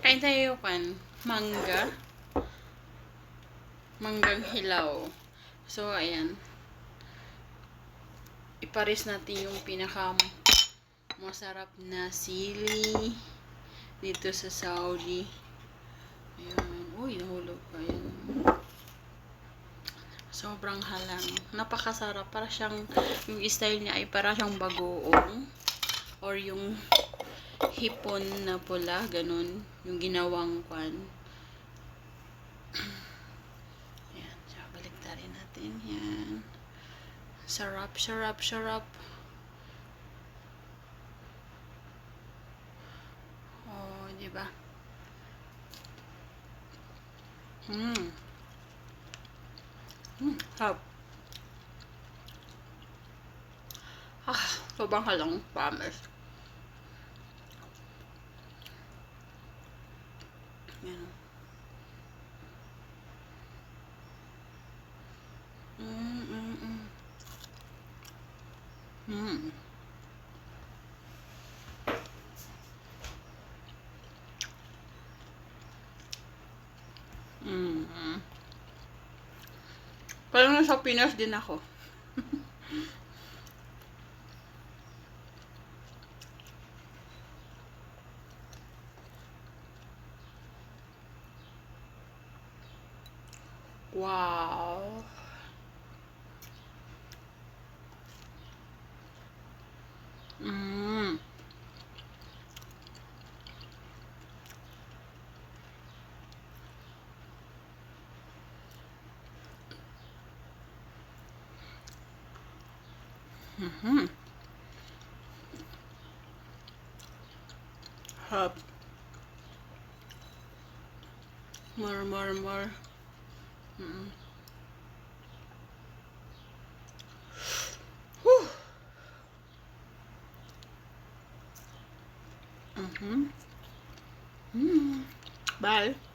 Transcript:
Kain tayo kan, manggang hilaw. So, ayan. Ipares natin yung pinaka masarap na sili dito sa Saudi. Ayan. Uy, nahulog pa yan. Sobrang halang. Napakasarap. Para siyang, yung style niya ay para siyang bagoong. Or yung hipon na pula, ganun. Yung ginawang kwan. Ayan. So, baliktarin natin. Yan. Sarap, sarap, sarap. Oh, diba? Sarap. Sobrang halong, promise. Yan. Parang nasa Pinas din ako. Wow. Hop. More. Bye.